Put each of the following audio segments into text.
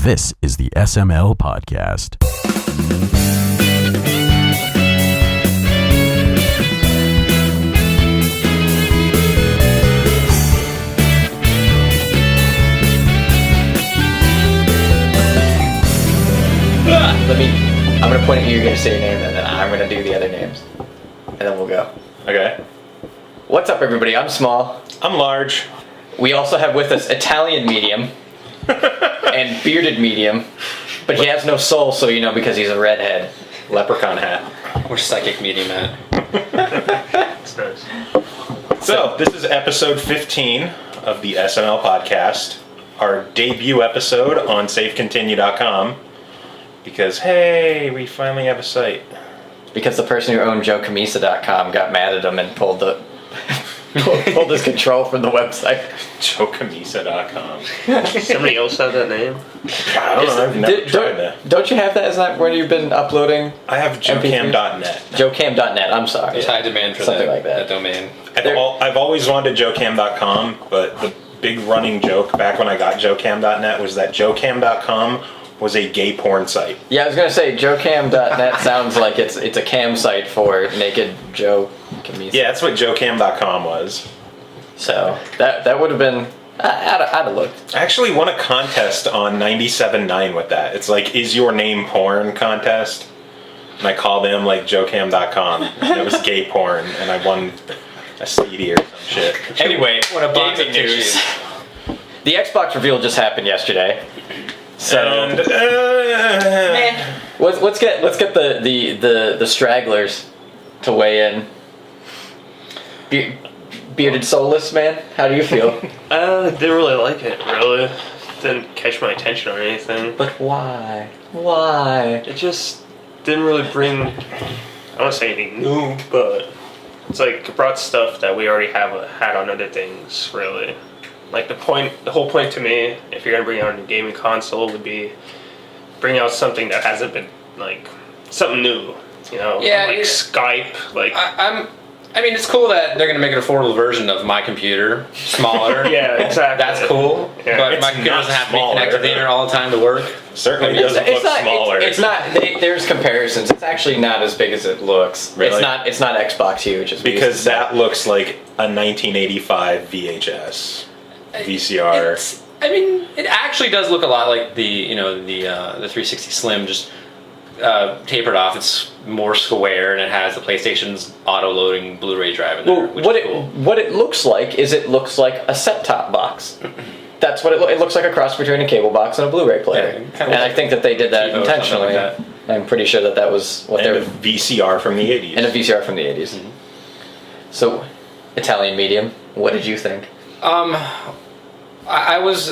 This is the SML podcast. I'm going to point at you, you're going to say your name, and then I'm going to do the other names. And then we'll go. Okay. What's up, everybody? I'm Small. I'm Large. We also have with us Italian Medium and Bearded Medium, but he has no soul, so you know, because he's a redhead. Leprechaun hat. Or Psychic Medium hat. That's nice. So, this is episode 15 of the SML podcast, our debut episode on safecontinue.com. Because, hey, we finally have a site. Because the person who owned JoeCamisa.com got mad at him and pulled his control from the website. JoeCamisa.com. Somebody else have that name? I don't know. I've never tried that. Don't you have that? Isn't that where you've been uploading? I have JoeCam.net. JoeCam.net. I'm sorry. There's high demand for something like that domain. I've always wanted JoeCam.com, but the big running joke back when I got JoeCam.net was that JoeCam.com was a gay porn site. Yeah, I was gonna say JoeCam.net sounds like it's a cam site for naked Joe Camisa. Yeah, that's what JoeCam.com was. So that would have been. I'd have looked. I actually won a contest on 97.9 with that. It's like, is your name porn contest? And I called them like JoeCam.com. And it was gay porn, and I won a CD or some shit. Anyway, what a box of gaming news. tissues. The Xbox reveal just happened yesterday. So And, let's get the stragglers to weigh in. Bearded soulless man, how do you feel? Didn't really like it, really. Didn't catch my attention or anything. But why? Why? It just didn't really bring, I don't want to say anything new, but it's like it brought stuff that we already had on other things, really. Like the whole point to me, if you're going to bring out a new gaming console, would be bring out something that hasn't been, like, something new, you know? Yeah, like Skype, like... I mean, it's cool that they're going to make an affordable version of my computer, smaller. Yeah, exactly. That's cool. Yeah. But It's my computer not doesn't have to be smaller. connected to the internet all the time to work. certainly doesn't look smaller. It's not. There's comparisons. It's actually not as big as it looks. Really? It's not Xbox huge. because that looks like a 1985 VHS. VCR. I mean, it actually does look a lot like the 360 Slim, just tapered off. It's more square, and it has the PlayStation's auto-loading Blu-ray drive in there, which is cool. What it looks like is it looks like a set-top box. That's what it looks like, a cross between a cable box and a Blu-ray player. Yeah, and I think that they did that TiVo or intentionally. something like I'm pretty sure that was what they And were. a VCR from the 80s. And a VCR from the 80s. Mm-hmm. So, Italian Medium, what did you think? I was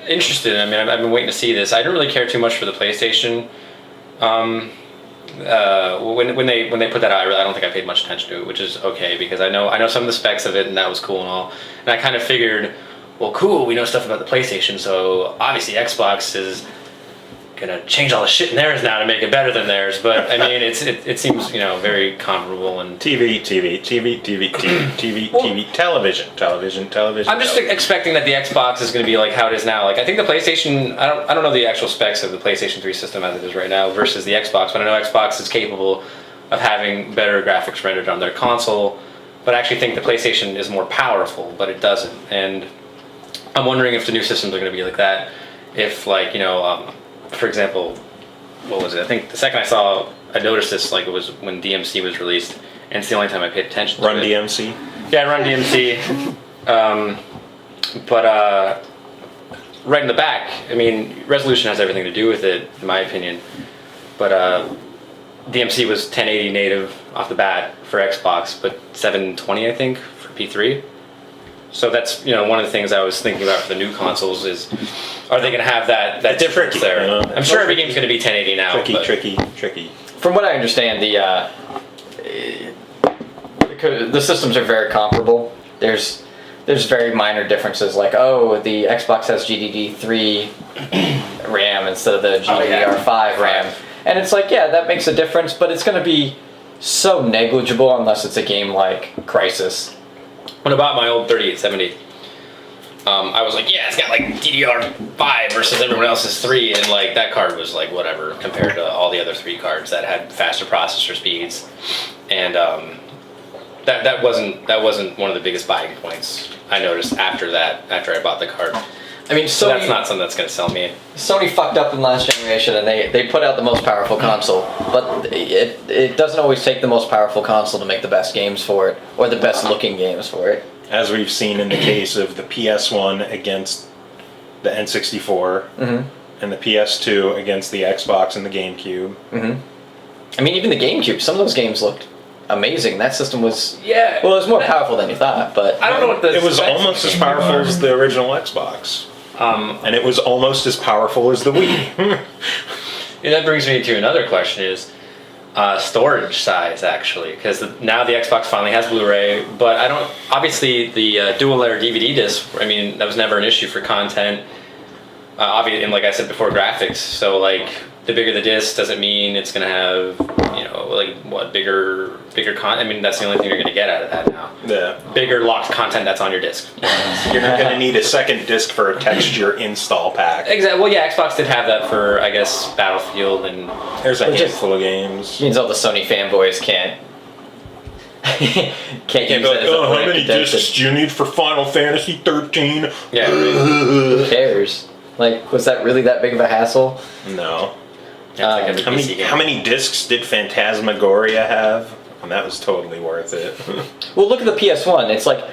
interested. I mean, I've been waiting to see this. I didn't really care too much for the PlayStation. When they put that out, I don't think I paid much attention to it, which is okay because I know some of the specs of it, and that was cool and all. And I kind of figured, well, cool, we know stuff about the PlayStation, so obviously Xbox is gonna change all the shit in theirs now to make it better than theirs. But I mean, it seems very comparable and TV, television. I'm just expecting that the Xbox is going to be like how it is now. Like I think the PlayStation, I don't know the actual specs of the PlayStation 3 system as it is right now versus the Xbox, but I know Xbox is capable of having better graphics rendered on their console. But I actually think the PlayStation is more powerful, but it doesn't. And I'm wondering if the new systems are going to be like that. If for example, what was it? I think the second I noticed this, like it was when DMC was released, and it's the only time I paid attention to Run it. DMC. Yeah, Run DMC. But right in the back, I mean, resolution has everything to do with it, in my opinion. But DMC was 1080 native off the bat for Xbox, but 720 I think for P3. So that's one of the things I was thinking about for the new consoles is, are they going to have that difference tricky, there? I'm sure every game's going to be 1080 now. Tricky. From what I understand, the systems are very comparable. There's very minor differences, like the Xbox has GDDR3 RAM instead of the GDDR5 RAM, and it's like, yeah, that makes a difference, but it's going to be so negligible unless it's a game like Crysis. What about my old 3870? I was like, yeah, it's got like DDR5 versus everyone else's 3, and like that card was like whatever compared to all the other 3 cards that had faster processor speeds, and that wasn't one of the biggest buying points I noticed after I bought the card. I mean, So that's not something that's going to sell me. Sony fucked up in last generation, and they put out the most powerful console, but it doesn't always take the most powerful console to make the best games for it, or the best looking games for it. As we've seen in the case of the PS1 against the N64, and the PS2 against the Xbox and the GameCube. I mean, even the GameCube, some of those games looked amazing. That system was Yeah. well, it was more powerful than you thought, but I don't know what the It was specs almost of as the game powerful are. as the original Xbox. And it was almost as powerful as the Wii. And that brings me to another question: is storage size actually? Because now the Xbox finally has Blu-ray, but I don't. Obviously, the dual-layer DVD disc. I mean, that was never an issue for content. Obviously, and like I said before, graphics. So like, the bigger the disc doesn't mean it's gonna have bigger content. I mean, that's the only thing you're gonna get out of that now. Yeah. Bigger locked content that's on your disc. You're not going to need a second disc for a texture install pack. Exactly. Well, yeah, Xbox did have that for, I guess, Battlefield and. There's a Which is- handful of games. means all the Sony fanboys can't use Can't be it like, as a oh, how point of many contention. discs do you need for Final Fantasy 13? Yeah. Who cares? Like, was that really that big of a hassle? No. It's like every How PC many, game. how many discs did Phantasmagoria have? And that was totally worth it. Well, look at the PS1. It's like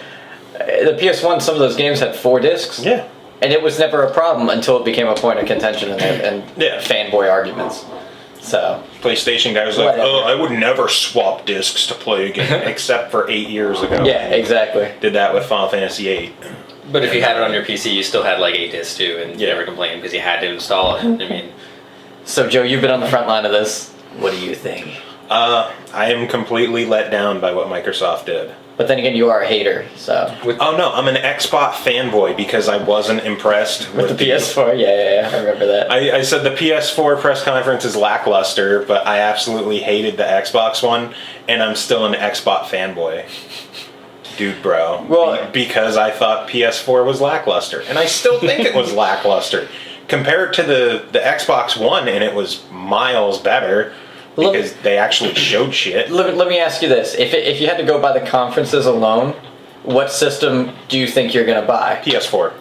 the PS1. Some of those games had 4 discs. Yeah. And it was never a problem until it became a point of contention and Yeah. fanboy arguments. So PlayStation guy was like, Whatever. oh, I would never swap discs to play a game, except for 8 years ago. yeah, exactly. Did that with Final Fantasy 8. But if you had it on your PC, you still had like 8 discs too, and you Yeah. never complained because you had to install it. I mean, So Joe, you've been on the front line of this. What do you think? I am completely let down by what Microsoft did. But then again, you are a hater, so Oh no, I'm an Xbox fanboy because I wasn't impressed with the PS4, yeah, I remember that. I said the PS4 press conference is lackluster, but I absolutely hated the Xbox one, and I'm still an Xbox fanboy. Dude, bro. Well- Because I thought PS4 was lackluster, and I still think it was lackluster. Compared to the Xbox One, and it was miles better, Look- because they actually showed shit. Let me ask you this: if you had to go by the conferences alone, what system do you think you're gonna buy? PS4.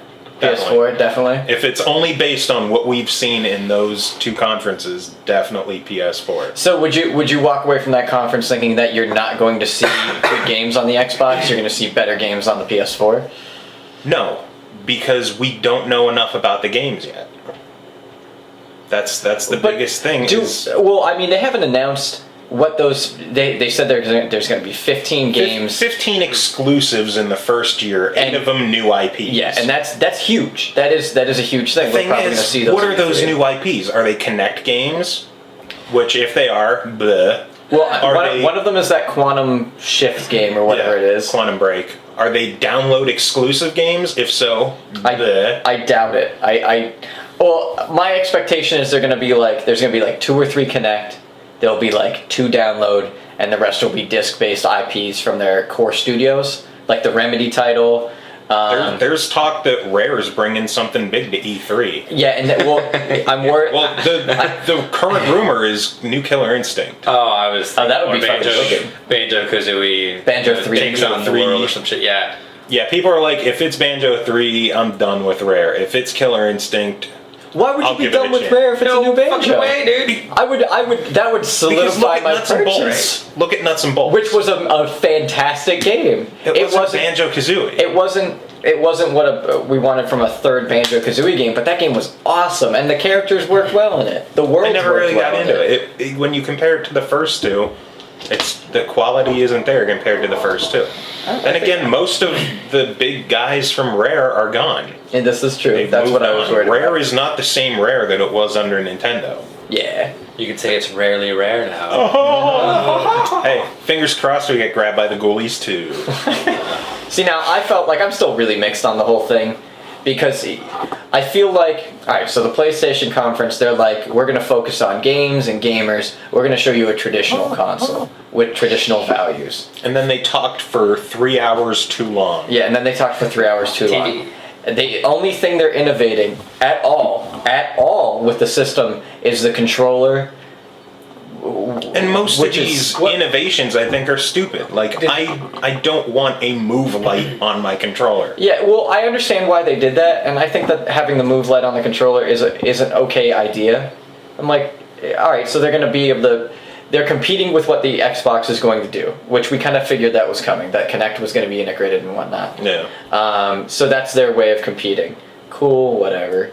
PS4, definitely. If it's only based on what we've seen in those 2 conferences, definitely PS4. So would you walk away from that conference thinking that you're not going to see good games on the Xbox? You're going to see better games on the PS4? No, because we don't know enough about the games yet. That's the biggest thing. Well, I mean, they haven't announced what those. They said there's going to be 15 games. 15 exclusives in the first year, 8 of them new IPs. Yeah, and that's huge. That is a huge thing. The thing We're probably going to is, see those. what are in those E3. new IPs? Are they Kinect games? Which, if they are, bleh. Well, Are one of them is that Quantum Shift game or whatever it is. Quantum Break. Are they download exclusive games? If so, bleh. I doubt it. Well, my expectation is there's going to be like 2 or 3 Kinect. There'll be like 2 download, and the rest will be disc-based IPs from their core studios, like the Remedy title. There's talk that Rare's bringing something big to E3. Yeah, and I'm worried. Well, the current rumor is New Killer Instinct. oh, I was. Oh, that would be Banjo, fucking wicked. Banjo Kazooie. Banjo 3. takes on the 3. world or some shit. Yeah. Yeah, people are like, if it's Banjo 3, I'm done with Rare. If it's Killer Instinct, Why would I'll you be give it a done with chance. Rare if it's a new Banjo? fucking way, dude. I would. That would because solidify look at my Nuts and purchase. Bolts. Look at Nuts and Bolts. Which was a fantastic game. it wasn't Banjo Kazooie. It wasn't what we wanted from a third Banjo Kazooie game, but that game was awesome, and the characters worked well in it. The world. I never really got into it. When you compare it to the first 2, the quality isn't there compared to the first 2. And again, most of the big guys from Rare are gone. And this is true. They've That's what moved I was on. worried Rare about. is not the same Rare that it was under Nintendo. Yeah. You could say it's rarely rare now. Hey, fingers crossed we get grabbed by the ghoulies too. See, now I felt like I'm still really mixed on the whole thing because I feel like, alright, so the PlayStation conference, they're like, we're going to focus on games and gamers. We're going to show you a traditional console with traditional values. And then they talked for 3 hours too long. Yeah, and then they talked for 3 hours too long. TV. The only thing they're innovating at all with the system is the controller. And most of these innovations, I think, are stupid. Like, I don't want a move light on my controller. Yeah, well, I understand why they did that, and I think that having the move light on the controller is an okay idea. I'm like, all right, so they're going to be able to... They're competing with what the Xbox is going to do, which we kind of figured that was coming, that Kinect was going to be integrated and whatnot. Yeah. So that's their way of competing. Cool, whatever.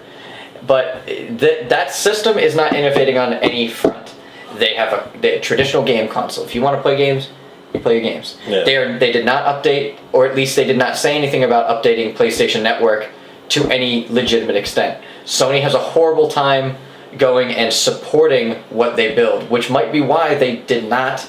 But that system is not innovating on any front. They have a traditional game console. If you want to play games, you play your games. Yeah. They did not update, or at least they did not say anything about updating PlayStation Network to any legitimate extent. Sony has a horrible time going and supporting what they build, which might be why they did not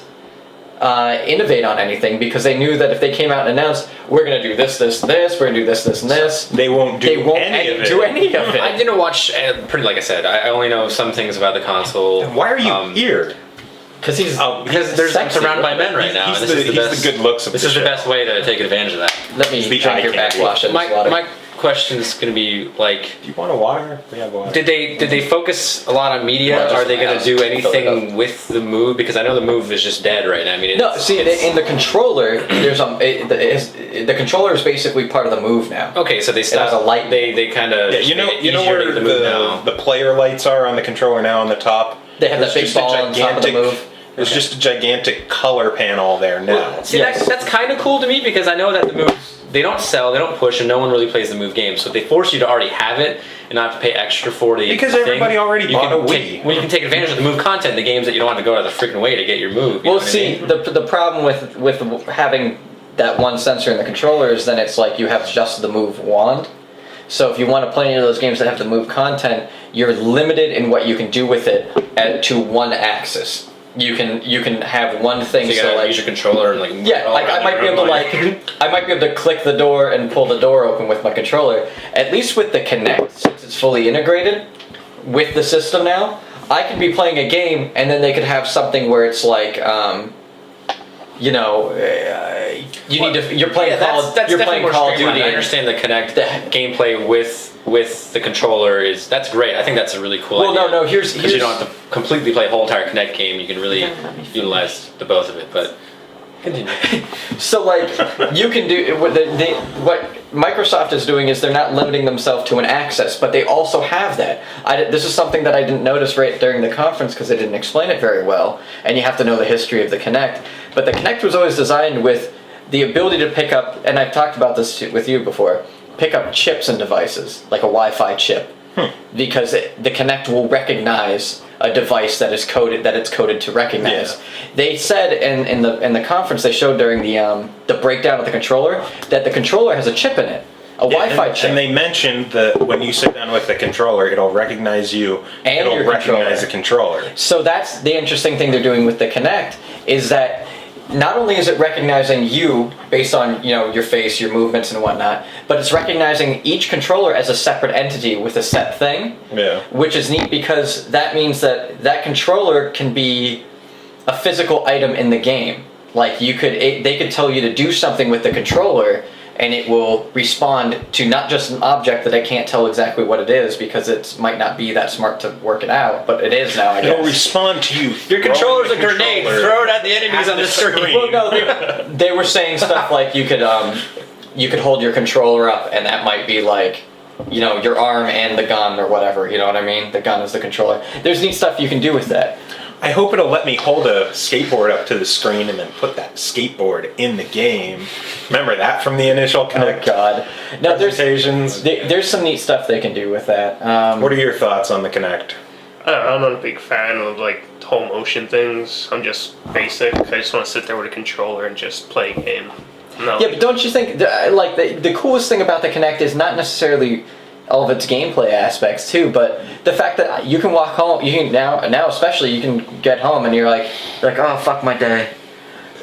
innovate on anything, because they knew that if they came out and announced, we're going to do this, this, this, we're going to do this, this, and this, they won't do any of it. I didn't watch, like I said, I only know some things about the console. Why are you here? Because I'm surrounded by men right now. He's the good looks of this the is show. the best way to take advantage of that. Let me drink your backwash. My question is going to be like, do you want a water? We have water. Did they focus a lot on are they going to do anything with the Move? Because I know the Move is just dead right now. I mean, in the controller, there's the controller is basically part of the Move now. Okay, so they stopped. It has a light. They kind of you know where the player lights are on the controller now on the top. They have that big ball on top of the Move. There's just a gigantic color panel there now. Well, see, that's kind of cool to me, because I know that the Move, they don't sell, they don't push, and no one really plays the Move game. So they force you to already have it and not have to pay extra for the Because thing. everybody already bought a Wii. You can take advantage of the Move content, the games that you don't have to go out of the freaking way to get your Move. Well, see, the problem with having that one sensor in the controller is then it's like you have just the Move wand. So if you want to play any of those games that have the Move content, you're limited in what you can do with it to one axis. You can have one thing. So you gotta use your controller and like I might be able to click the door and pull the door open with my controller. At least with the Kinect, since it's fully integrated with the system now, I can be playing a game and then they could have something where it's like, you're playing Call of Duty. I understand the Kinect gameplay with the controller that's great. I think that's a really cool idea. Well, no, here's you don't have to completely play a whole entire Kinect game. You can really utilize the both of it. But continue. So like you can do what Microsoft is doing is they're not limiting themselves to an access, but they also have that. This is something that I didn't notice right during the conference because they didn't explain it very well, and you have to know the history of the Kinect. But the Kinect was always designed with the ability to pick up, and I've talked about this with you before, pick up chips and devices, like a Wi-Fi chip, because the Kinect will recognize a device that it's coded to recognize. Yeah. They said in the conference they showed during the breakdown of the controller that the controller has a chip in it, a Wi-Fi chip. And they mentioned that when you sit down with the controller, it'll recognize you and it'll recognize the controller. So that's the interesting thing they're doing with the Kinect is that not only is it recognizing you based on your face, your movements and whatnot, but it's recognizing each controller as a separate entity with a set thing. Yeah. Which is neat because that means that controller can be a physical item in the game. Like they could tell you to do something with the controller, and it will respond to not just an object that I can't tell exactly what it is because it might not be that smart to work it out, but it is now, I guess. It'll respond to you. Your controller's a grenade. Throw it at the enemies on the screen. Well, no, they were saying stuff like you could hold your controller up, and that might be like, your arm and the gun or whatever. You know what I mean? The gun is the controller. There's neat stuff you can do with that. I hope it'll let me hold a skateboard up to the screen and then put that skateboard in the game. Remember that from the initial Kinect? Oh God! No, presentations. There's some neat stuff they can do with that. What are your thoughts on the Kinect? I'm not a big fan of like whole motion things. I'm just basic. I just want to sit there with a controller and just play a game. No. Yeah, but don't you think the coolest thing about the Kinect is not necessarily all of its gameplay aspects too, but the fact that you can walk home, you can now especially you can get home and you're like oh fuck my day,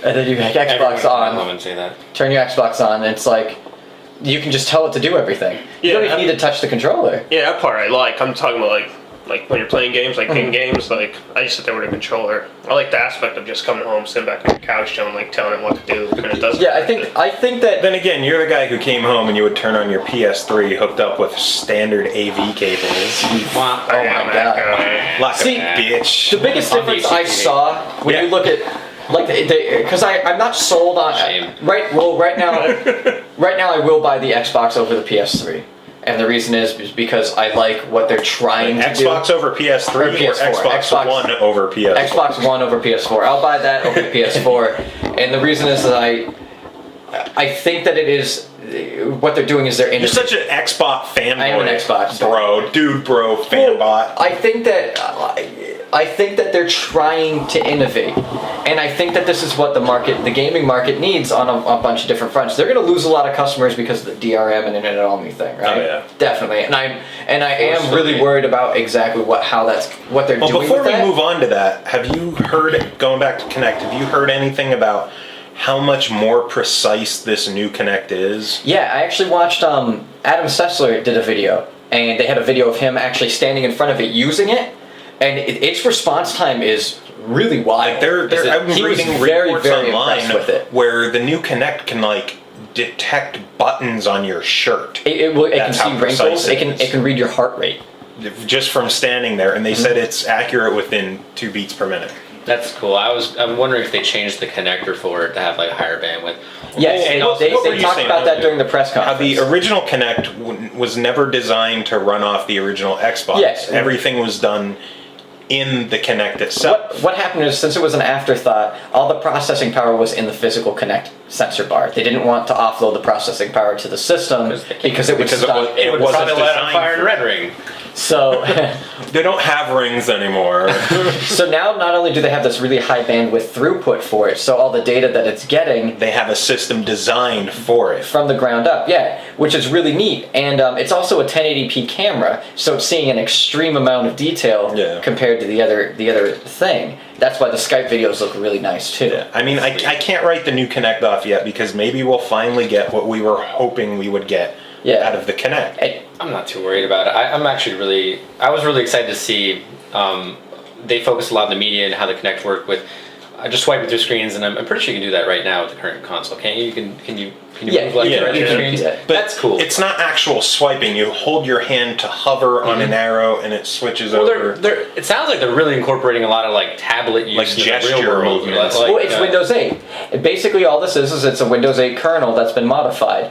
and then you have Xbox on. Home and say that. Turn your Xbox on, and it's like you can just tell it to do everything. You don't even need to touch the controller. Yeah, that part I like. I'm talking about like when you're playing games, like in games, like I just sit there with a controller. I like the aspect of just coming home, sitting back on the couch, chilling, like telling it what to do, and it doesn't. Yeah, I think that. Then again, you're the guy who came home and you would turn on your PS3 hooked up with standard AV cables. Wow. Oh my god. Like See, a bitch. The biggest On the difference I HDTV. saw when you look at like because I'm not sold on Shame. right now I will buy the Xbox over the PS3, and the reason is because I like what they're trying to do. Xbox over PS3 or PS4. Xbox One over PS4? Xbox One over PS4. I'll buy that over the PS4, and the reason is that I think that it is what they're doing is they're You're such an Xbox fanboy. I am an Xbox bro, fanbot. I think that they're trying to innovate, and I think that this is what the gaming market needs on a bunch of different fronts. They're going to lose a lot of customers because of the DRM and internet only thing, right? Oh, yeah. Definitely. And I am really worried about exactly what they're doing. Well, before with we that. move on to that, have you heard, going back to Kinect, have you heard anything about how much more precise this new Kinect is? Yeah, I actually watched Adam Sessler did a video, and they had a video of him actually standing in front of it using it, and its response time is really wild. I've been He was reading very, reports very online impressed with it. where the new Kinect can like detect buttons on your shirt It can That's how see precise wrinkles. it It is. can read your heart rate. just from standing there, and they said it's accurate within 2 beats per minute. That's cool. I'm wondering if they changed the connector for it to have like higher bandwidth. Yes, And and what were they you talked saying about that earlier? during the press How conference. the original Kinect was never designed to run off the original Xbox. Yes. Everything was done in the Kinect itself. What happened is, since it was an afterthought, all the processing power was in the physical Kinect sensor bar. They didn't want to offload the processing power to the system because it would Because it stop. was- It would wasn't probably light on designed fire in for- Red Ring. So, They don't have rings anymore. so now not only do they have this really high bandwidth throughput for it, so all the data that it's getting They have a system designed for it. from the ground up, yeah, which is really neat. And it's also a 1080p camera, so it's seeing an extreme amount of detail Yeah. compared to the other thing. That's why the Skype videos look really nice too. I mean, I can't write the new Kinect off yet because maybe we'll finally get what we were hoping we would get out of the Kinect. Hey, I'm not too worried about it. I was really excited to see they focused a lot on the media and how the Kinect worked with just swiping through screens, and I'm pretty sure you can do that right now with the current console, can't you? Can you Yeah, move left yeah, and right you through can. screens? Yeah. But That's cool. It's not actual swiping. You hold your hand to hover on an arrow, and it switches Well, over. it sounds like they're really incorporating a lot of like tablet use Like in the gesture real world. movements. Like, well, it's Windows 8. Basically, all this is it's a Windows 8 kernel that's been modified.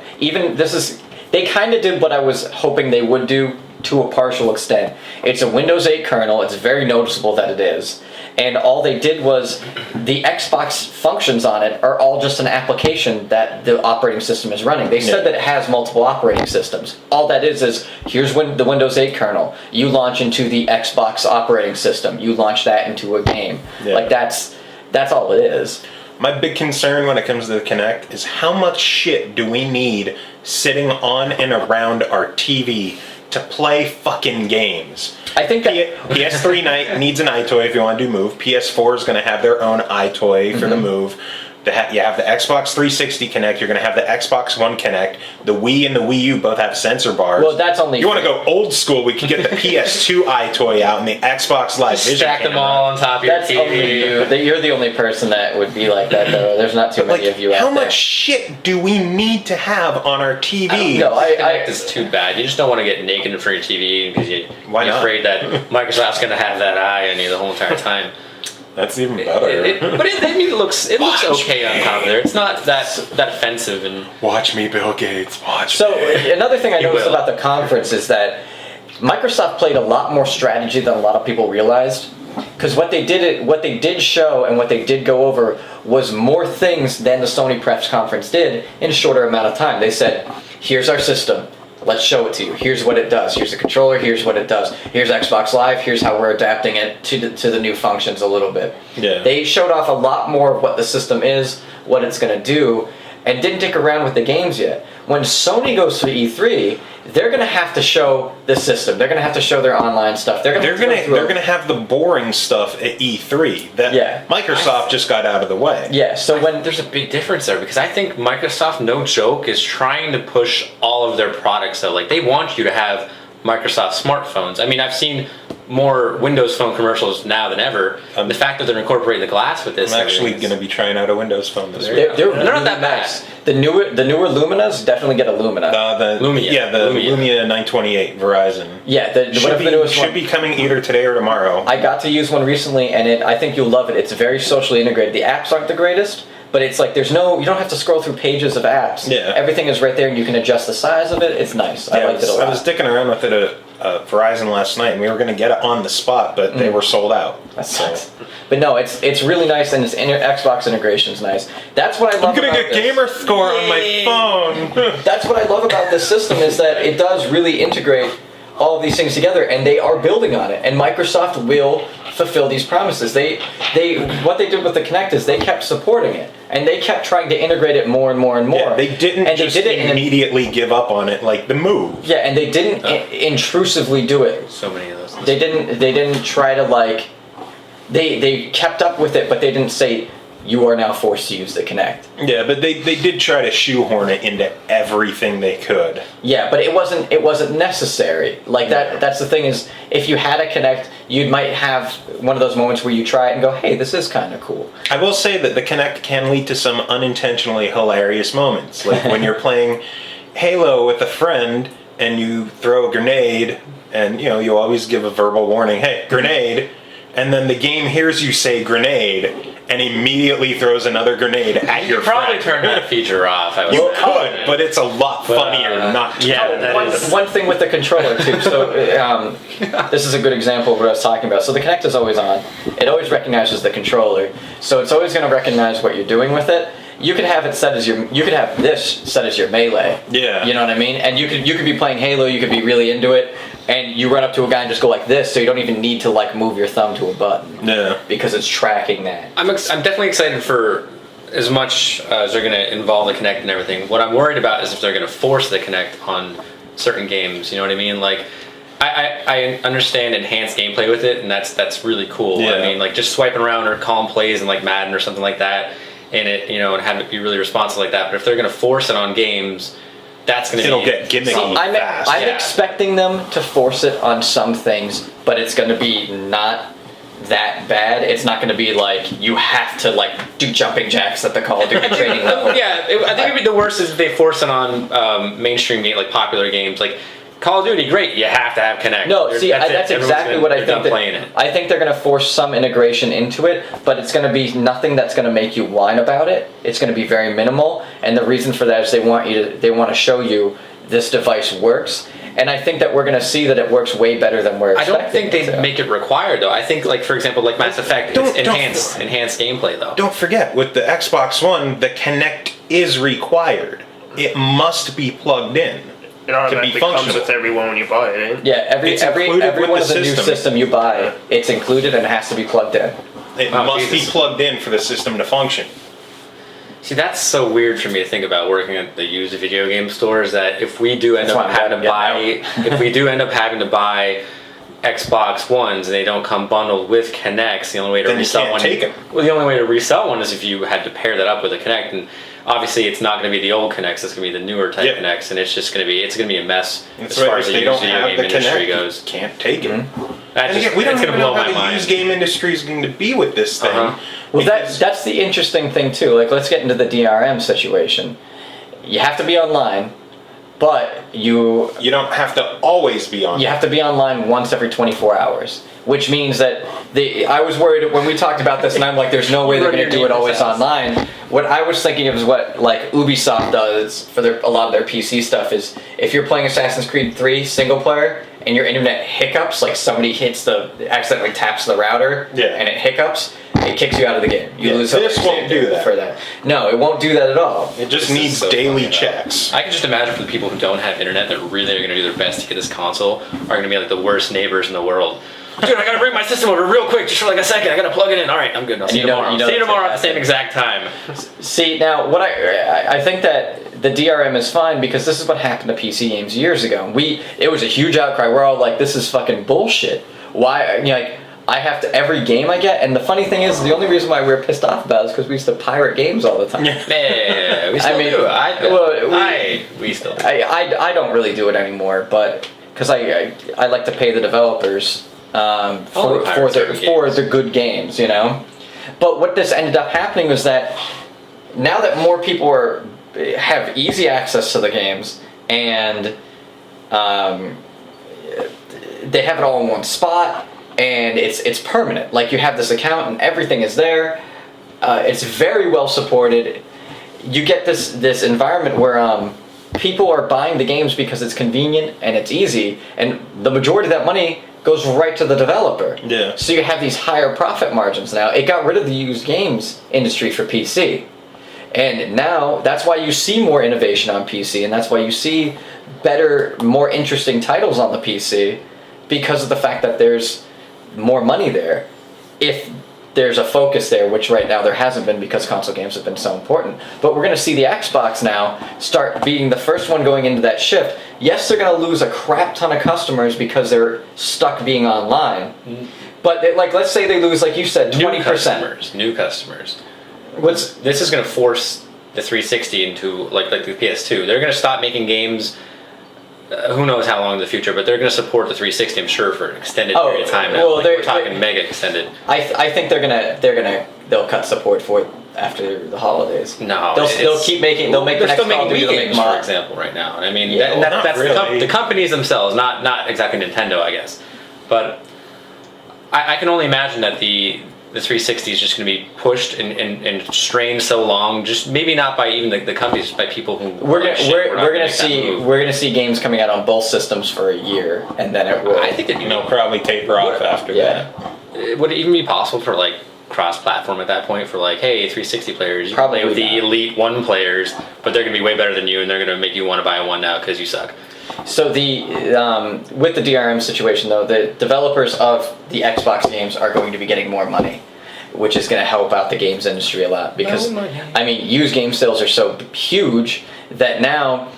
They kind of did what I was hoping they would do to a partial extent. It's a Windows 8 kernel. It's very noticeable that it is. And all they did was the Xbox functions on it are all just an application that the operating system is running. They said that it has multiple operating systems. All that is here's the Windows 8 kernel. You launch into the Xbox operating system. You launch that into a game. Yeah. Like that's all it is. My big concern when it comes to the Kinect is how much shit do we need sitting on and around our TV to play fucking games? I think that PS3 needs an iToy if you want to do Move. PS4 is going to have their own iToy for the Move. You have the Xbox 360 Kinect. You're going to have the Xbox One Kinect. The Wii and the Wii U both have sensor bars. Well, that's only. You want to go old school? We can get the PS2 iToy out and the Xbox Live Vision stack them camera. all on top of your That's only TV. you. You're the only person that would be like that, though. There's not too many of you out how there. much shit do we need to have on our TV? No, Kinect is too bad. You just don't want to get naked in front of your TV because Why you're not? afraid that Microsoft's going to have that eye on you the whole entire time. That's even better. It looks okay on top of there. It's not that offensive and Watch me, Bill Gates. Watch So me. another thing I You noticed will. about the conference is that Microsoft played a lot more strategy than a lot of people realized. Because what they did show and what they did go over was more things than the Sony press conference did in a shorter amount of time. They said, "Here's our system. Let's show it to you. Here's what it does. Here's the controller. Here's what it does. Here's Xbox Live. Here's how we're adapting it to the new functions a little bit." Yeah. They showed off a lot more of what the system is, what it's going to do, and didn't dick around with the games yet. When Sony goes to E3, they're going to have to show the system. They're going to have to show their online stuff. They're gonna have the boring stuff at E3 that Yeah. Microsoft just got out of the way. Yeah. So when there's a big difference there because I think Microsoft, no joke, is trying to push all of their products out. Like they want you to have Microsoft smartphones. I mean, I've seen more Windows Phone commercials now than ever. The fact that they're incorporating the glass with this, I'm actually going to be trying out a Windows Phone this week. They're not that bad. The newer Luminas definitely get a Lumina. The Lumia 928 Verizon. Yeah, the newest should one. be coming either today or tomorrow. I got to use one recently, and I think you'll love it. It's very socially integrated. The apps aren't the greatest, but it's like you don't have to scroll through pages of apps. Yeah. Everything is right there, and you can adjust the size of it. It's nice. I liked it a lot. I was dicking around with it at Verizon last night, and we were going to get it on the spot, but they were sold out. That sucks. But no, it's really nice, and its Xbox integration's nice. That's what I love. I'm going to get gamer score on my phone. That's what I love about this system is that it does really integrate all of these things together, and they are building on it. And Microsoft will fulfill these promises. What they did with the Kinect is they kept supporting it, and they kept trying to integrate it more and more and more. Yeah, they didn't immediately give up on it like the Move. Yeah, and they didn't intrusively do it. So many of those. They didn't try to like. They kept up with it, but they didn't say you are now forced to use the Kinect. Yeah, but they did try to shoehorn it into everything they could. Yeah, but it wasn't necessary. Like that's the thing is, if you had a Kinect, you might have one of those moments where you try it and go, hey, this is kind of cool. I will say that the Kinect can lead to some unintentionally hilarious moments. Like when you're playing Halo with a friend and you throw a grenade, and you always give a verbal warning, hey, grenade, and then the game hears you say grenade and immediately throws another grenade at your Probably friend. turn that feature off. You could, but it's a lot funnier not to. Yeah, One thing with the controller too. So this is a good example of what I was talking about. So the Kinect is always on. It always recognizes the controller. So it's always going to recognize what you're doing with it. You could have it set as you could have this set as your melee. Yeah. You know what I mean? And you could be playing Halo. You could be really into it, and you run up to a guy and just go like this, so you don't even need to like move your thumb to a button. Yeah. Because it's tracking that. I'm definitely excited for as much as they're going to involve the Kinect and everything. What I'm worried about is if they're going to force the Kinect on certain games. You know what I mean? Like, I understand enhanced gameplay with it, and that's really cool. Yeah. I mean, like just swiping around or calling plays and like Madden or something like that, and and have it be really responsive like that. But if they're going to force it on games, that's going to It'll get gimmicky fast. I'm expecting them to force it on some things, but it's going to be not that bad. It's not going to be like you have to like do jumping jacks at the Call of Duty training level. Yeah, I think it'd be the worst is if they force it on mainstream game, like popular games, like Call of Duty. Great, you have to have Kinect. No, see, that's exactly what I think. Playing it. I think they're going to force some integration into it, but it's going to be nothing that's going to make you whine about it. It's going to be very minimal, and the reason for that is they want to show you this device works. And I think that we're going to see that it works way better than we're expecting. I don't think they make it required though. I think, like for example, like Mass Effect, it's enhanced gameplay though. Don't forget, with the Xbox One, the Kinect is required. It must be plugged in. It automatically comes with every one when you buy it, eh? Yeah, every one of the new system you buy, it's included and it has to be plugged in. It must be plugged in for the system to function. See, that's so weird for me to think about working at the used video game stores. That if we do end up having to buy Xbox Ones and they don't come bundled with Kinects, the only way to resell one. Well, the only way to resell one is if you had to pair that up with a Kinect, and obviously it's not going to be the old Kinects. It's going to be the newer type Kinects, and it's just going to be a mess as far as the used video game industry goes. You can't take it. Mm-hmm. We don't even know how the used game industry is going to be with this thing. Well, that's the interesting thing too. Like, let's get into the DRM situation. You have to be online, but you don't have to always be online. You have to be online once every 24 hours, which means that I was worried when we talked about this, and I'm like, there's no way they're going to do it always online. What I was thinking of is what like Ubisoft does for a lot of their PC stuff is if you're playing Assassin's Creed 3 single player and your internet hiccups, like somebody accidentally taps the router and it hiccups, it kicks you out of the game. You lose. This won't do that. For that. No, it won't do that at all. It just needs daily checks. I can just imagine for the people who don't have internet that really are going to do their best to get this console are going to be like the worst neighbors in the world. Dude, I gotta bring my system over real quick, just for like a second. I gotta plug it in. All right, I'm good. I'll see you tomorrow. See you tomorrow at the same exact time. See, now what I think that the DRM is fine because this is what happened to PC games years ago. It was a huge outcry. We're all like, this is fucking bullshit. Why? Like, I have to every game I get, and the funny thing is, the only reason why we were pissed off about it is because we used to pirate games all the time. Yeah, we still do. We still do. I don't really do it anymore, but because I like to pay the developers for the good games, you know. But what this ended up happening was that now that more people have easy access to the games and they have it all in one spot and it's permanent. Like you have this account and everything is there. It's very well supported. You get this environment where people are buying the games because it's convenient and it's easy, and the majority of that money goes right to the developer. Yeah. So you have these higher profit margins now. It got rid of the used games industry for PC. And now that's why you see more innovation on PC, and that's why you see better, more interesting titles on the PC, because of the fact that there's more money there. If there's a focus there, which right now there hasn't been because console games have been so important. But we're going to see the Xbox now start being the first one going into that shift. Yes, they're going to lose a crap ton of customers because they're stuck being online. But let's say they lose, like you said, 20%. New customers. What's This is going to force the 360 into like the PS2. They're going to stop making games. Who knows how long in the future, but they're going to support the 360, I'm sure, for an extended period of time. Well, we're talking mega extended. I think they'll cut support for it after the holidays. No, they'll keep making. They'll make the they're next still Call of making Duty. Wii games, for example, right now. I mean, Yeah, that's really. the companies themselves, not exactly Nintendo, I guess. But I can only imagine that the 360 is just going to be pushed and strained so long. Just maybe not by even the companies, just by people who We're gonna see games coming out on both systems for a year, and then it will. I think They'll probably taper off after Yeah. that. Would it even be possible for like cross-platform at that point for like, hey, 360 players, you Probably can play with the not. Elite One players, but they're gonna be way better than you, and they're gonna make you want to buy one now because you suck. So with the DRM situation though, the developers of the Xbox games are going to be getting more money, which is going to help out the games industry a lot because I mean, used game sales are so huge that now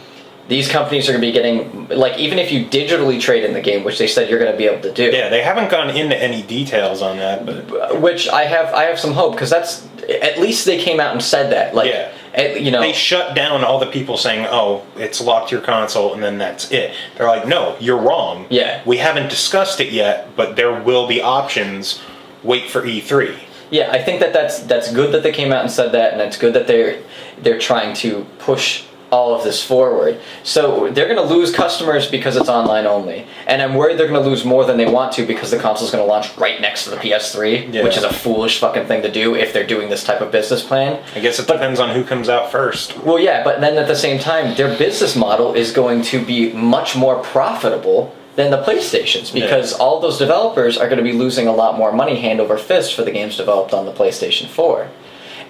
these companies are going to be getting, like, even if you digitally trade in the game, which they said you're going to be able to do. Yeah, they haven't gone into any details on that, but Which I have some hope, because that's, at least they came out and said that. Like, yeah. You know, They shut down all the people saying, "Oh, it's locked your console," and then that's it. They're like, "No, you're wrong. Yeah. We haven't discussed it yet, but there will be options. Wait for E3." yeah, I think that's good that they came out and said that, and it's good that they're trying to push all of this forward. So they're going to lose customers because it's online only, and I'm worried they're going to lose more than they want to because the console's going to launch right next to the PS3, Yeah. which is a foolish fucking thing to do if they're doing this type of business plan. I guess it depends on who comes out first. Well, yeah, but then at the same time, their business model is going to be much more profitable than the PlayStation's, because all those developers are going to be losing a lot more money hand over fist for the games developed on the PlayStation 4.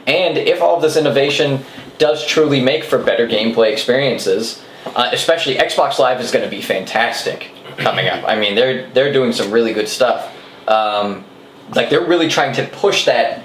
And if all of this innovation does truly make for better gameplay experiences, especially Xbox Live is going to be fantastic coming up. I mean, they're doing some really good stuff. Like, they're really trying to push the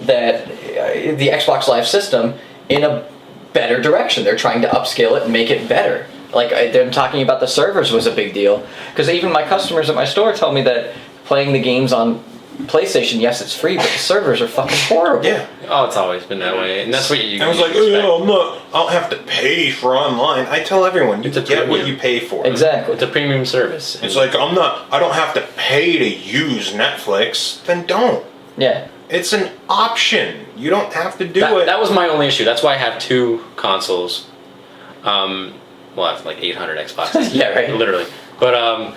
Xbox Live system in a better direction. They're trying to upscale it and make it better. Like, them talking about the servers was a big deal, because even my customers at my store tell me that playing the games on PlayStation, yes, it's free, but the servers are fucking horrible. Yeah. Oh, it's always been that way, and that's what you. I was like, "Oh, I don't have to pay for online." I tell everyone, you It's a get what premium. you pay for. Exactly. It's a premium service. It's like, I don't have to pay to use Netflix. Then don't. Yeah. It's an option. You don't have to do it. That was my only issue. That's why I have two consoles. Well, I have like 800 Xboxes. Yeah, right. Literally. But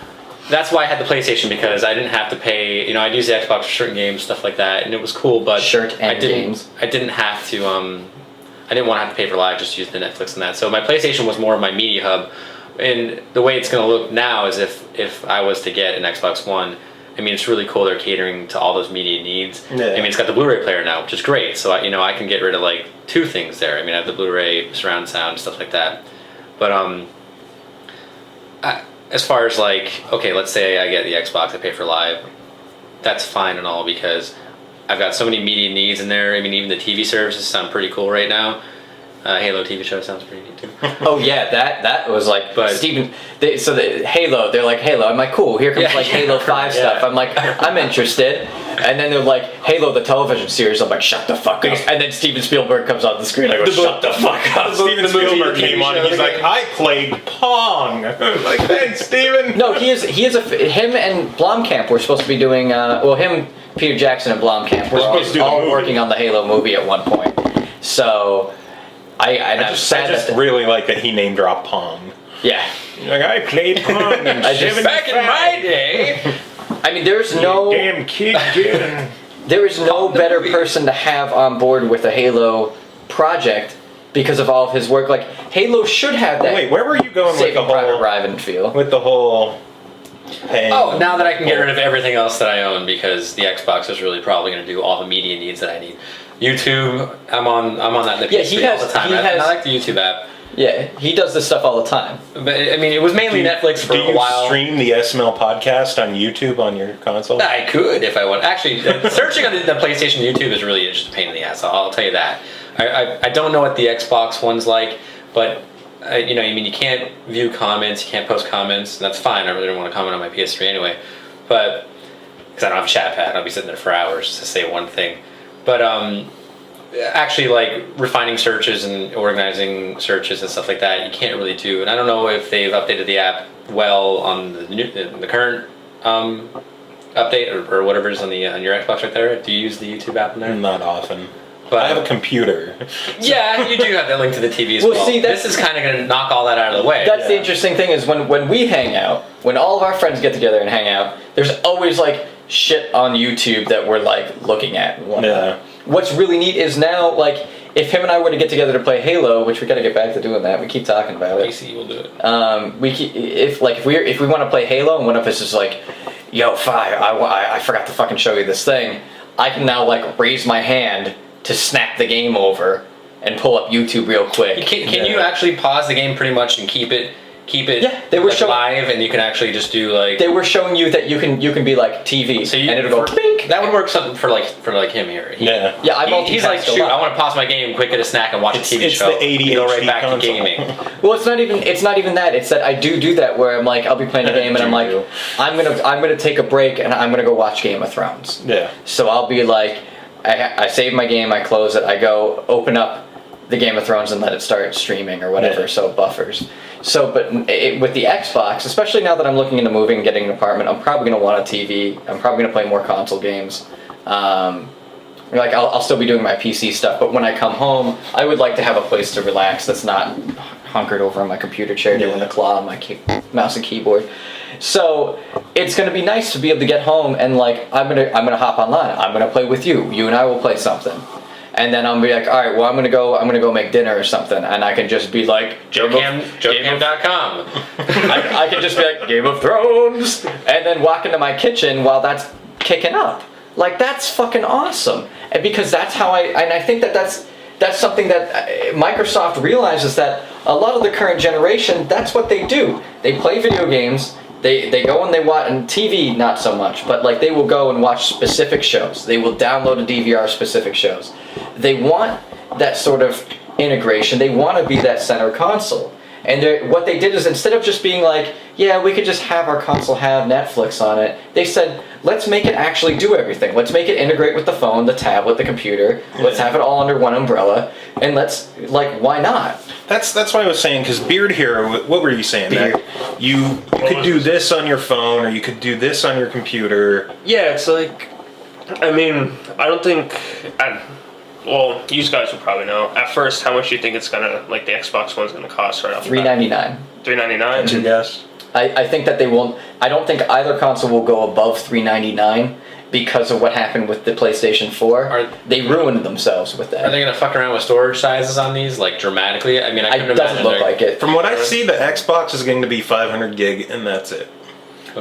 that's why I had the PlayStation, because I didn't have to pay. You know, I'd use the Xbox for certain games, stuff like that, and it was cool. But games. I didn't have to. I didn't want to have to pay for Live, just use the Netflix and that. So my PlayStation was more of my media hub. And the way it's going to look now is if I was to get an Xbox One, I mean, it's really cool. They're catering to all those media needs. Yeah. I mean, it's got the Blu-ray player now, which is great. So I can get rid of like two things there. I mean, I have the Blu-ray, surround sound, stuff like that. But as far as like, okay, let's say I get the Xbox, I pay for Live. That's fine and all, because I've got so many media needs in there. I mean, even the TV services sound pretty cool right now. Halo TV show sounds pretty neat too. Oh yeah, that was like, But- Steven. Halo, they're like Halo. I'm like, cool. Here comes Yeah, like yeah, Halo 5 yeah. stuff. I'm like, I'm interested. And then they're like, Halo, the television series. I'm like, shut the fuck up. And then Steven Spielberg comes on the screen. I go, shut the fuck up. Steven Spielberg came on and he's like, I played Pong. Like, thanks, Steven. No, him and Blomkamp were supposed to be doing, him, Peter Jackson and Blomkamp were supposed to do the all movie. working on the Halo movie at one point. So, I just really like that he name dropped Pong. Yeah. Like, I played Pong in Back in my day. I mean, there's no... Damn kid, dude. There is no better movie. person to have on board with a Halo project because of all of his work. Like, Halo should have that. Wait, where were you going with Saving the Private whole... Ryan feel? With the whole... Paying Now that I can get rid of everything else that I own because the Xbox is really probably going to do all the media needs that I need. YouTube, I'm on that in the PS3 all the time. I like the YouTube app. Yeah, he does this stuff all the time. But I mean, it was mainly Netflix for a while. Do you stream the SML podcast on YouTube on your console? I could if I want. Actually, searching on the PlayStation YouTube is really just a pain in the ass. I'll tell you that. I don't know what the Xbox one's like, but you can't view comments, you can't post comments, and that's fine. I really don't want to comment on my PS3 anyway, but because I don't have a chat pad, I'll be sitting there for hours to say one thing. But actually, like refining searches and organizing searches and stuff like that, you can't really do. And I don't know if they've updated the app well on the current update or whatever is on your Xbox right there. Do you use the YouTube app in there? Not often. But I have a computer. Yeah, you do have that link to the TV as well. See, this is kind of going to knock all that out of the way. That's the interesting thing is when we hang out, when all of our friends get together and hang out, there's always like shit on YouTube that we're like looking at. And whatnot. Yeah. What's really neat is now like if him and I were to get together to play Halo, which we got to get back to doing that. We keep talking about it. PC will do it. If we want to play Halo and one of us is like, yo, Fi, I forgot to fucking show you this thing. I can now like raise my hand to snap the game over and pull up YouTube real quick. Can you actually pause the game pretty much and keep it Yeah, they were live, and you can actually just do like they were showing you that you can be like TV, so and it'll go bink. That would work something for him here. Yeah. Yeah, He's like, shoot, I want to pause my game, quick get a snack, and watch a TV show. It's the ADHD go right back console. to gaming. Well, it's not even that. It's that I do that where I'm like I'll be playing a game and I'm like I'm gonna take a break and I'm gonna go watch Game of Thrones. Yeah. So I'll be like I save my game, I close it, I go open up the Game of Thrones and let it start streaming or whatever, so it buffers. So, but with the Xbox, especially now that I'm looking into moving and getting an apartment, I'm probably going to want a TV. I'm probably going to play more console games. Like I'll still be doing my PC stuff, but when I come home, I would like to have a place to relax that's not hunkered over on my computer chair doing the claw on my mouse and keyboard. So it's going to be nice to be able to get home and like I'm gonna hop online. I'm gonna play with you. You and I will play something. And then I'll be like, all right, well, I'm gonna go make dinner or something, and I can just be like, Joecam.com. I can just be like, Game of Thrones, and then walk into my kitchen while that's kicking up. Like that's fucking awesome, and because that's how I think that's something that Microsoft realizes that a lot of the current generation, that's what they do. They play video games. They go and they watch, and TV not so much, but like they will go and watch specific shows. They will download and DVR specific shows. They want that sort of integration. They want to be that center console. And what they did is instead of just being like, yeah, we could just have our console have Netflix on it, they said, let's make it actually do everything. Let's make it integrate with the phone, the tablet, the computer. Let's have it all under one umbrella. And let's, like, why not? That's what I was saying, because Beard here, what were you saying? Beard. That you could do this on your phone, or you could do this on your computer. Yeah, it's like, I mean, I don't think, well, you guys will probably know. At first, how much do you think it's gonna, like the Xbox One's gonna cost right off the bat? $399. $399? That's your guess? I think that they won't. I don't think either console will go above $399 because of what happened with the PlayStation 4. They ruined themselves with that. Are they going to fuck around with storage sizes on these, like dramatically? I mean, I couldn't It doesn't imagine look like it. From what I see, the Xbox is going to be 500 gig, and that's it.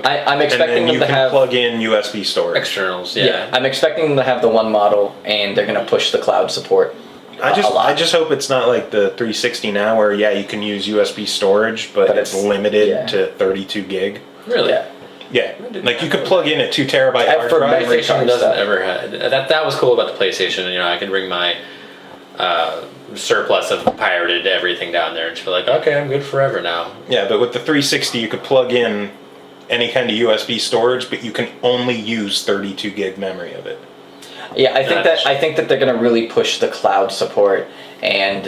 I'm expecting and then them to have plug in USB storage. Externals, Yeah, I'm expecting them to have the one model, and they're going to push the cloud support. I a lot. just hope it's not like the 360 now, where you can use USB storage, but it's limited to 32 gig. Really? Yeah. Yeah, like you could plug in a 2 terabyte hard for drive. memory PlayStation card doesn't stuff. ever have that was cool about the PlayStation. You know, I could bring my surplus of pirated everything down there and just be like, okay, I'm good forever now. Yeah, but with the 360, you could plug in any kind of USB storage, but you can only use 32 gig memory of it. Yeah, I think that they're going to really push the cloud support and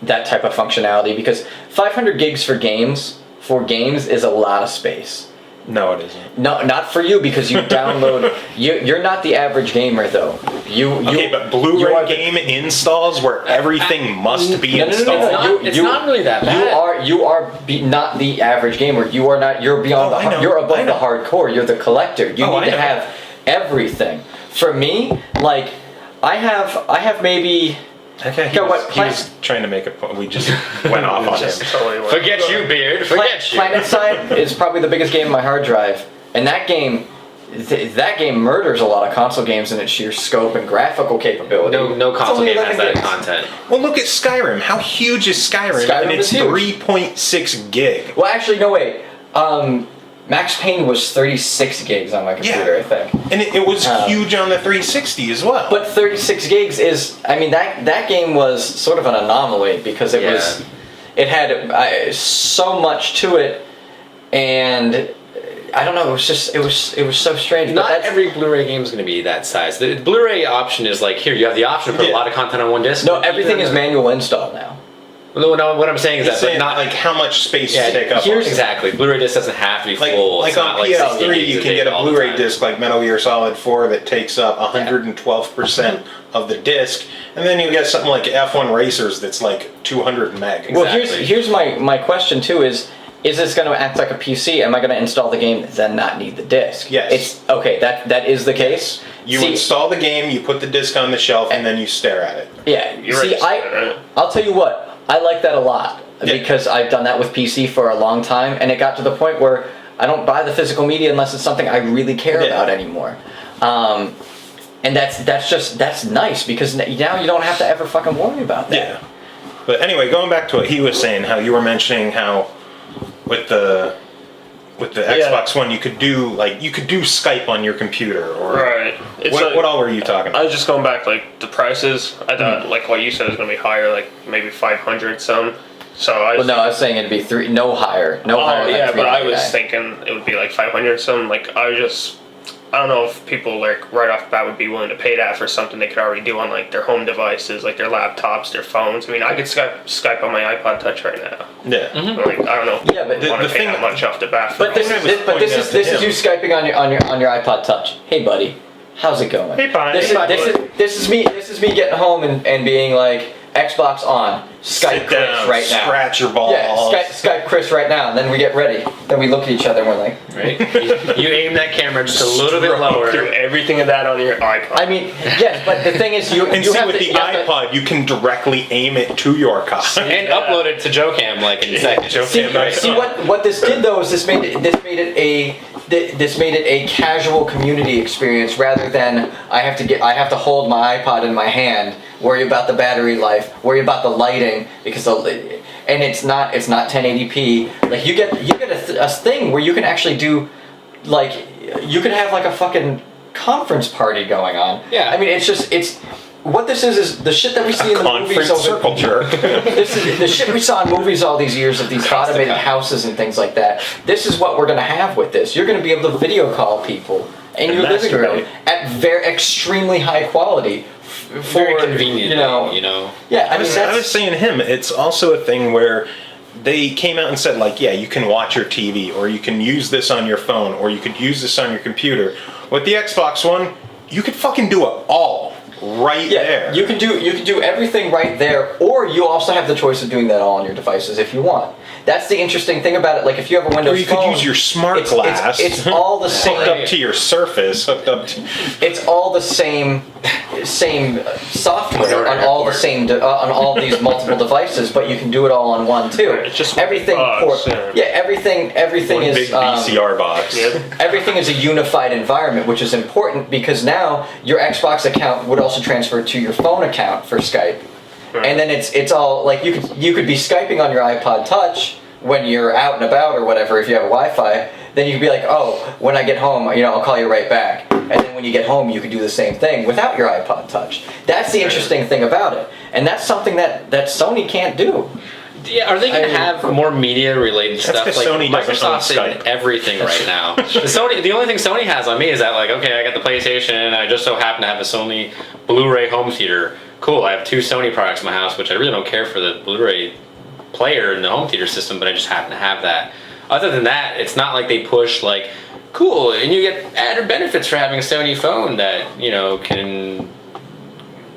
that type of functionality, because 500 gigs for games is a lot of space. No, it isn't. No, not for you, because you download. You're not the average gamer, though. Okay, but Blu-ray game installs where everything must be installed. It's not really that bad. You are not the average gamer. You are not. You're beyond you're above the hardcore. You're the collector. You need to have everything. For me, like, I have maybe. Okay, he was trying to make a point. We just went off on him. Totally Forget you, Beard. Forget you. PlanetSide is probably the biggest game on my hard drive, and that game murders a lot of console games in its sheer scope and graphical capability. No console game has that content. Well, look at Skyrim. How huge is Skyrim? And it's 3.6 gig. Well, actually, no, wait. Max Payne was 36 gigs on my computer, I think. And it was huge on the 360 as well. But 36 gigs is, I mean, that game was sort of an anomaly, because it had so much to it, and I don't know, it was so strange. Not every Blu-ray game is going to be that size. The Blu-ray option is like, here, you have the option to put a lot of content on one disc. No, everything is manual install now. No, what I'm saying is that not like how much space to take up. Exactly. Blu-ray disc doesn't have to be full. Like on PS3, you can get a Blu-ray disc like Metal Gear Solid 4 that takes up 112% of the disc, and then you get something like F1 Racers that's like 200 meg. Well, here's my question too: is this going to act like a PC? Am I going to install the game then not need the disc? Yes. It's okay. That is the case. You install the game, you put the disc on the shelf, and then you stare at it. Yeah. I'll tell you what. I like that a lot, because I've done that with PC for a long time, and it got to the point where I don't buy the physical media unless it's something I really care about anymore. And that's nice, because now you don't have to ever fucking worry about that. Yeah. But anyway, going back to what he was saying, how you were mentioning how with the Xbox One you could do Skype on your computer, or right. What all were you talking about? I was just going back, like, the prices. I thought like what you said was going to be higher, like maybe 500 some. So I was saying it'd be no higher. But I was thinking it would be like 500 some. Like, I don't know if people, like, right off the bat would be willing to pay that for something they could already do on, like, their home devices, like their laptops, their phones. I mean, I could Skype on my iPod Touch right now. Yeah. Mm-hmm. Like, I don't know. Yeah, but I want to pay that much off the bat. But this is you Skyping on your iPod Touch. Hey, buddy, how's it going? Hey, buddy. This is me getting home and being like, Xbox on. Skype Chris right now. Scratch your balls. Yeah, Skype Chris right now, and then we get ready. Then we look at each other and we're like, right? You aim that camera just a little bit lower. Do everything of that on your iPod. I mean, yes, but the thing is, you have with the iPod, you can directly aim it to your car and upload it to JoeCam like in seconds. See what this did though is this made it a casual community experience, rather than I have to hold my iPod in my hand, worry about the battery life, worry about the lighting, because and it's not 1080p. Like, you get a thing where you can actually do, like, you can have like a fucking conference party going on. Yeah. I mean, it's what this is the shit that we see in the movies. Circle jerk. This is the shit we saw in movies all these years of these automated houses and things like that. This is what we're gonna have with this. You're gonna be able to video call people in your living room at very extremely high quality. Very convenient, you know. Yeah, I was saying to him, it's also a thing where they came out and said, like, yeah, you can watch your TV, or you can use this on your phone, or you could use this on your computer. With the Xbox One, you could fucking do it all there. You can do everything right there, or you also have the choice of doing that all on your devices if you want. That's the interesting thing about it. Like, if you have a Windows phone, or you phone, could use your smart glass. It's all the same. Hooked up to your Surface. It's all the same software on all the same on all these multiple devices, but you can do it all on one too. It's just everything. Everything one is big VCR box. Everything is a unified environment, which is important, because now your Xbox account would also transfer to your phone account for Skype. And then it's all like you could be Skyping on your iPod Touch when you're out and about or whatever, if you have a Wi-Fi. Then you could be like, oh, when I get home, I'll call you right back. And then when you get home, you could do the same thing without your iPod Touch. That's the interesting thing about it, and that's something that Sony can't do. Yeah, are they going to I- have more media-related stuff? 'cause Like Sony doesn't own Microsoft's in Skype. everything right now. The only thing Sony has on me is that, like, okay, I got the PlayStation, and I just so happen to have a Sony Blu-ray home theater. Cool, I have 2 Sony products in my house, which I really don't care for the Blu-ray player and the home theater system, but I just happen to have that. Other than that, it's not like they push, like, cool, and you get added benefits for having a Sony phone that, you know, can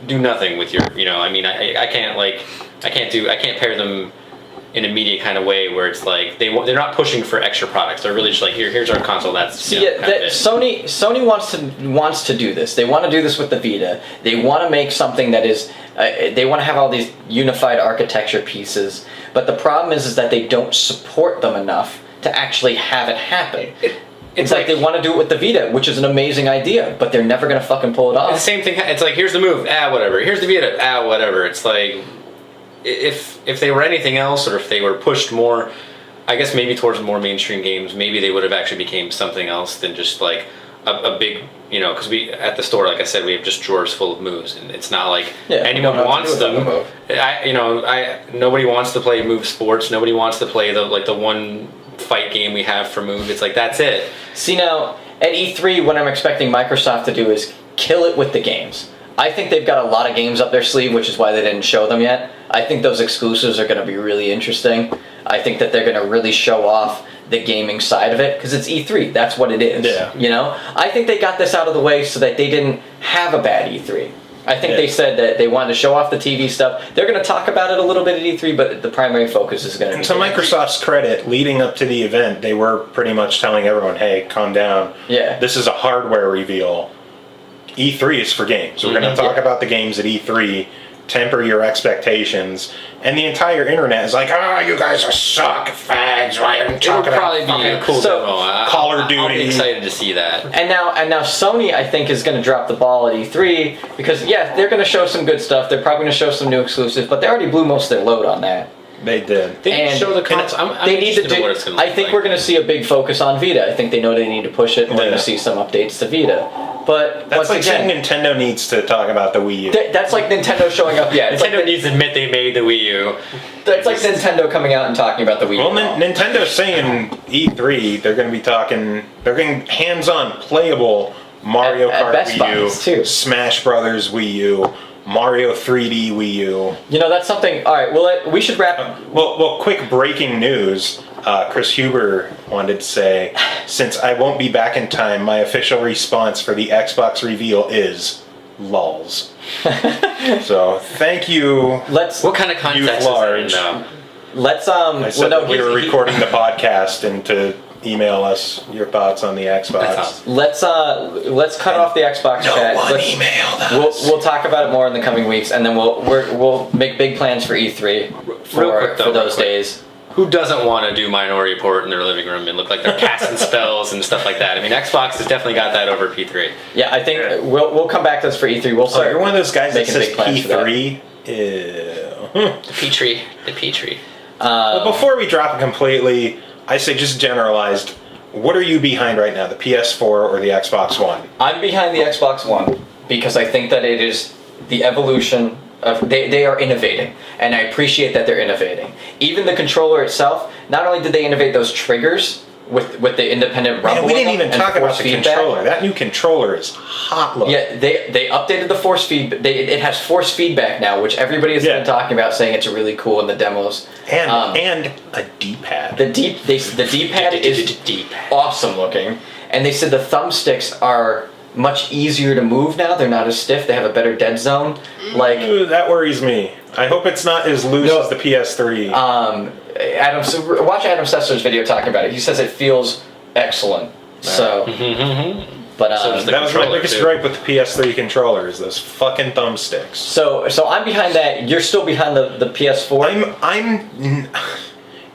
do nothing with your, you know, I mean, I can't pair them in a media kind of way where it's like they're not pushing for extra products. They're really just like, here's our console. That's, you know, kind of it. Sony wants to do this. They want to do this with the Vita. They want to make something that is. They want to have all these unified architecture pieces. But the problem is that they don't support them enough to actually have it happen. It's like they want to do it with the Vita, which is an amazing idea, but they're never going to fucking pull it off. It's the same thing. It's like, here's the move. Whatever. Here's the Vita. Whatever. It's like, if they were anything else, or if they were pushed more, I guess maybe towards more mainstream games, maybe they would have actually became something else than just like a big, you know, because we at the store, like I said, we have just drawers full of moves, and it's not like anyone wants them. Nobody wants to play Move Sports. Nobody wants to play the one fight game we have for Move. It's like, that's it. See, now at E3, what I'm expecting Microsoft to do is kill it with the games. I think they've got a lot of games up their sleeve, which is why they didn't show them yet. I think those exclusives are going to be really interesting. I think that they're going to really show off the gaming side of it, because it's E3. That's what it is. Yeah. You know? I think they got this out of the way so that they didn't have a bad E3. I think they said that they wanted to show off the TV stuff. They're going to talk about it a little bit at E3, but the primary focus is going to be... And to Microsoft's credit, leading up to the event, they were pretty much telling everyone, hey, calm down. Yeah. This is a hardware reveal. E3 is for games. We're going to talk about the games at E3, temper your expectations, and the entire internet is like, you guys are suck fags. Why are you It would talking probably about be a cool So, demo. Call of I'll be Duty. excited to see that. And now Sony, I think, is going to drop the ball at E3 because, they're going to show some good stuff. They're probably going to show some new exclusives, but they already blew most of their load on that. They did. They didn't And- show the console. I'm They need to interested in what it's do. going to look I think like. we're going to see a big focus on Vita. I think they know they need to push it, and we're Yeah. going to see some updates to Vita. But That's once like again, saying Nintendo needs to talk about the Wii U. that's like Nintendo showing up. Yeah, it's Nintendo like, needs to admit they made the Wii U. that's like Nintendo coming out and talking about the Wii U. Well, Nintendo's saying E3, they're going to be talking, they're getting hands-on playable Mario At Kart Best Wii U, Buys, too. Smash Brothers Wii U, Mario 3D Wii U. You know, that's something. All right, well, we should wrap. Well, quick breaking news. Chris Huber wanted to say, since I won't be back in time, my official response for the Xbox reveal is lulz. So, thank you. What kind of context Youth is that in large. now? Let's I said that we were recording the podcast and to email us your thoughts on the Xbox. Let's cut off the Xbox chat. emailed us. We'll talk about it more in the coming weeks, and then we'll make big plans for E3 for those days. Who doesn't want to do Minority Report in their living room and look like they're casting spells and stuff like that? I mean, Xbox has definitely got that over P3. Yeah, I think we'll come back to this for E3. We'll So start. you're one of those guys that making says big plans for that. P3. Ew. The P3. Well, before we drop it completely, I say just generalized. What are you behind right now, the PS4 or the Xbox One? I'm behind the Xbox One because I think that it is the evolution of they are innovating, and I appreciate that they're innovating. Even the controller itself, not only did they innovate those triggers with the independent rumble. Man, we didn't even and talk about force the feedback. controller. That new controller is hot looking. Yeah, they updated the force feed. It has force feedback now, which everybody has been talking about, saying it's really cool in the demos. And a D-pad. The D-pad is awesome looking, and they said the thumbsticks are much easier to move now. They're not as stiff. They have a better dead zone. Like Ooh, that worries me. I hope it's not as loose as the PS3. watch Adam Sessler's video talking about it. He says it feels excellent. So, but So does the that was my controller, biggest too. gripe with the PS3 controller is those fucking thumbsticks. so I'm behind that. You're still behind the PS4.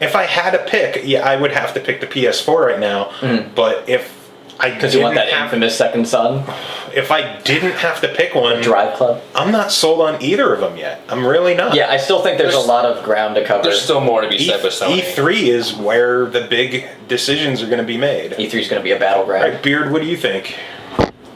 If I had to pick, I would have to pick the PS4 right now. But if I Because you want that didn't infamous second son if I didn't have to pick one, Drive Club. I'm not sold on either of them yet. I'm really not. Yeah, I still think there's a lot of ground to cover. There's still more to be said with Sony. E3 is where the big decisions are going to be made. E3 is going to be a battleground. All right, Beard, what do you think?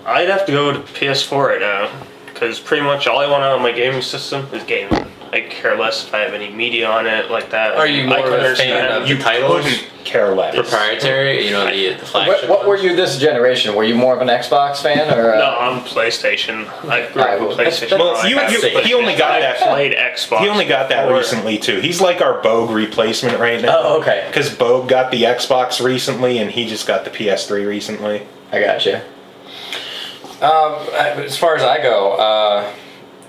I'd have to go to PS4 right now, because pretty much all I want out of my gaming system is gaming. I like care less if I have any media on it like that. Are you more of a fan of the titles? Couldn't care less. Proprietary, the flagship. What were you this generation? Were you more of an Xbox fan or? No, I'm PlayStation. I grew up with PlayStation. Well, he only got that. I played Xbox. He only got that before. recently too. He's like our Bogue replacement right now. Oh, okay. Because Bogue got the Xbox recently, and he just got the PS3 recently. I gotcha. As far as I go,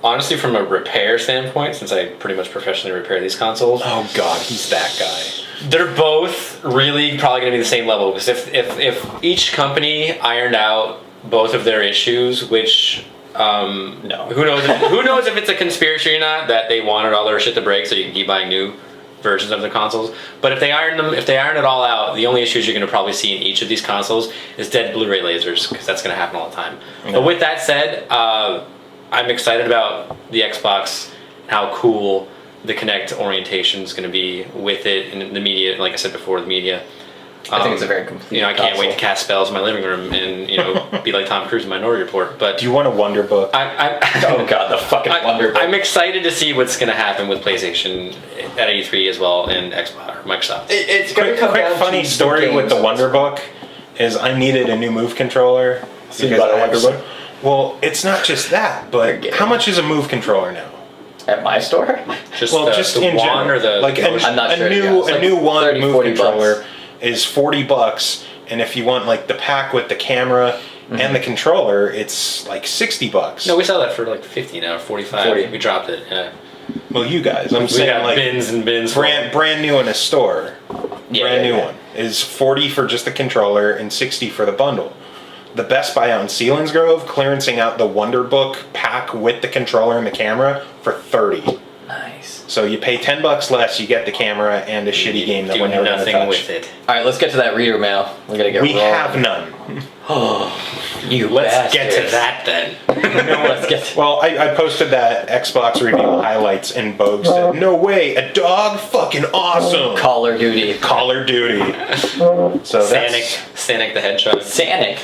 honestly, from a repair standpoint, since I pretty much professionally repair these consoles, Oh God, he's that guy. they're both really probably going to be the same level. Because if each company ironed out both of their issues, which No. who knows if it's a conspiracy or not that they wanted all their shit to break so you can keep buying new versions of the consoles. But if they iron it all out, the only issues you're going to probably see in each of these consoles is dead Blu-ray lasers, because that's going to happen all the time. Yeah. But with that said, I'm excited about the Xbox, how cool the Kinect orientation is going to be with it, and the media, like I said before, the media. I think it's a very complete. I can't wait to console. cast spells in my living room and be like Tom Cruise in Minority Report. But Do you want a Wonder Book? Oh God, the fucking Wonder Book. I'm excited to see what's going to happen with PlayStation at E3 as well, and Xbox or Microsoft. It's going to come Quick down funny to story with the games. Wonder Book is I needed a new Move controller. So you because bought a I have Wonder Book? Well, it's not just that, but Okay. how much is a Move controller now? At my store. Just Just the in wand general, or the like I'm not a sure, new yeah, it's a like new wand 30, Move 40 controller bucks. is $40, and if you want like the pack with the camera and the controller, it's like $60. No, we sell that for like 50 now, 45. 40. We dropped it. Yeah. Well, you guys, I'm We saying got like bins and bins. full. brand new in a store. Brand new one is 40 for just the controller and 60 for the bundle. The Best Buy out in Selinsgrove clearancing out the Wonder Book pack with the controller and the camera for 30. Nice. So you pay $10 less, you get the camera and a shitty game that Do we're never going to nothing touch. with it. All right, let's get to that reader mail. We gotta get. We rolling. have none. You Let's get to bastards. that then. Let's get. To, Well, I posted that Xbox review highlights and Bogue said, "No way, a dog, fucking awesome." Call of Duty. Call of Duty. So Sanic the Hedgehog. Sanic.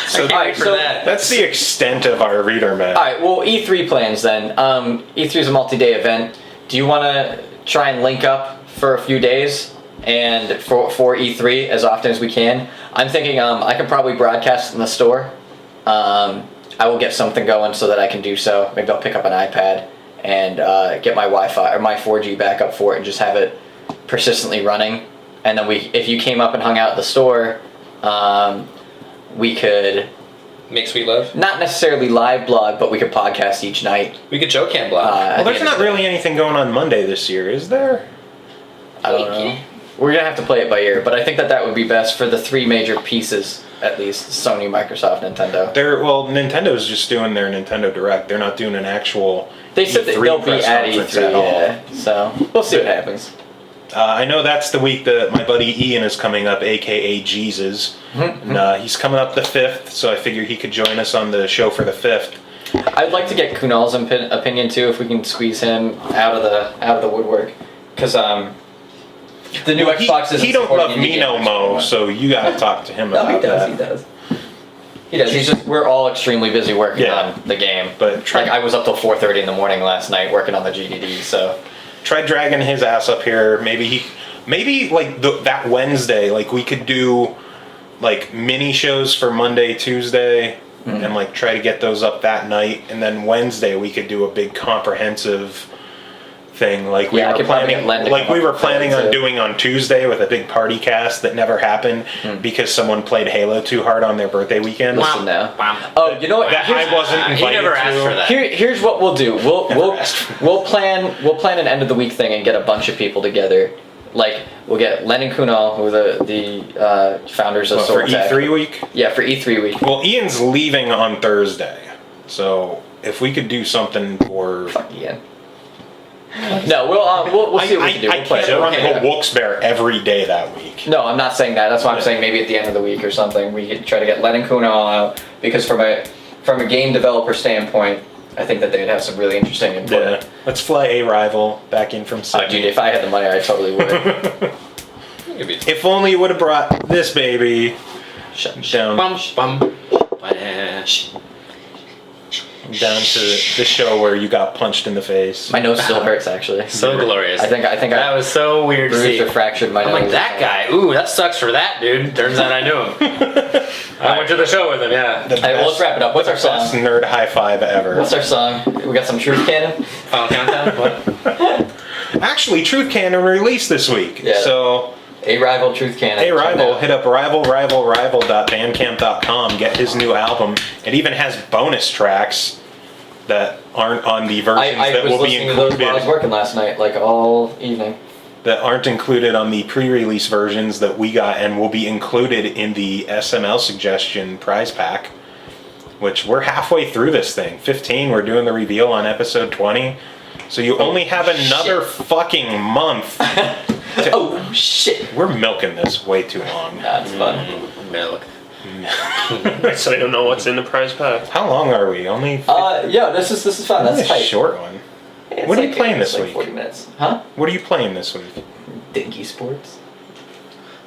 So I can't wait for so that. that's the extent of our reader mail. All right. Well, E3 plans then. E3 is a multi-day event. Do you want to try and link up for a few days and for E3 as often as we can? I'm thinking I can probably broadcast in the store. I will get something going so that I can do so. Maybe I'll pick up an iPad and get my Wi-Fi or my 4G backup for it and just have it persistently running. And then if you came up and hung out at the store, we could Make sweet love. not necessarily live blog, but we could podcast each night. We could Joe Cam blog. Well, there's not really anything going on Monday this year, is there? I don't know. We're gonna have to play it by ear, but I think that would be best for the three major pieces, at least: Sony, Microsoft, Nintendo. Nintendo's just doing their Nintendo Direct. They're not doing an actual. They said that E3 they'll be press at conference E3, at all. yeah. So we'll see what happens. I know that's the week that my buddy Ian is coming up, aka Jesus. And, he's coming up the 5th, so I figure he could join us on the show for the 5th. I'd like to get Kunal's opinion too, if we can squeeze him out of the woodwork, because the new Xbox is. He don't love me no mo, so you gotta talk to him No, about he does. that. He does. He does. He's just. We're all extremely busy working Yeah. on the game. But Like I was up till 4:30 in the morning last night working on the GDD. So try dragging his ass up here. Maybe like that Wednesday, like we could do like mini shows for Monday, Tuesday, and like try to get those up that night, and then Wednesday we could do a big comprehensive thing like we Yeah, I were could probably planning get Len to like come we up were for planning that, on too. doing on Tuesday with a big party cast that never happened because someone played Halo too hard on their birthday weekend. listen now. Wow. Oh, you know what? That I wasn't He invited never asked to. for that. Here's what we'll do. We'll plan an end of the week thing and get a bunch of people together. Like we'll get Len and Kunal, who are the founders of What, for Sword Tech. E3 week? Yeah, for E3 week. Well, Ian's leaving on Thursday, so if we could do something for Fuck Ian. No, we'll see what we can do. I We'll play can't it. run Okay. the Wilkes-Barre every day that week. No, I'm not saying that. That's why I'm saying maybe at the end of the week or something we could try to get Len and Kunal out, because from a game developer standpoint, I think that they'd have some really interesting input. Yeah, let's fly a rival back in from Oh, Sydney. dude, if I had the money, I totally would. It'd be If only you would have brought this baby Shut down. bum bum. Down to the show where you got punched in the face. My nose still hurts actually. So glorious. I think that was so weird to see. bruised or fractured my I'm nose. like, that guy, ooh, that sucks for that dude. Turns out I knew him. I went to the show with him, yeah. The Hey, well, let's wrap it up. What's our best song? nerd high five ever. What's our song? We got some Truth Cannon. Final countdown? What? Actually, Truth Cannon released this week. Yeah. So, A Rival Truth Cannon. hey Rival, Check hit up rival.bandcamp.com, get his new album. It even has bonus tracks that aren't on the versions I that was will be listening to those while I was included. working last night, like all evening. That aren't included on the pre-release versions that we got and will be included in the SML suggestion prize pack, which we're halfway through this thing. 15, we're doing the reveal on episode 20. So you only have another fucking month. Oh shit! We're milking this way too long. That's fun. Milk. So I don't know what's in the prize pack. How long are we? Only Yeah, this is fun. only That's a tight. short one. It's What are you playing it's this like week? 40 minutes. Huh? What are you playing this week? Dinky Sports.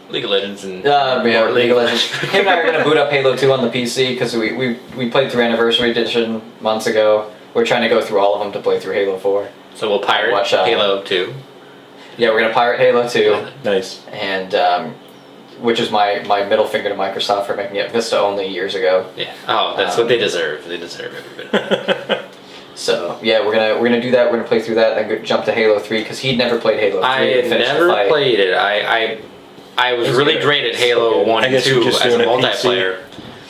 League of Legends and Yeah, more League of Legends. Him and I are gonna boot up Halo 2 on the PC because we played through Anniversary Edition months ago. We're trying to go through all of them to play through Halo 4. So we'll pirate Watch, Halo 2. Yeah, we're gonna pirate Halo 2, Nice. and which is my middle finger to Microsoft for making it Vista only years ago. Yeah. Oh, that's what they deserve. They deserve every bit of it. So yeah, we're gonna do that. We're gonna play through that, then jump to Halo 3 because he'd never played Halo 3. I and had finished the never fight. played it. I was It's really good. great at It's Halo so good. 1 I and guess you're 2 just as a doing it PC. multiplayer.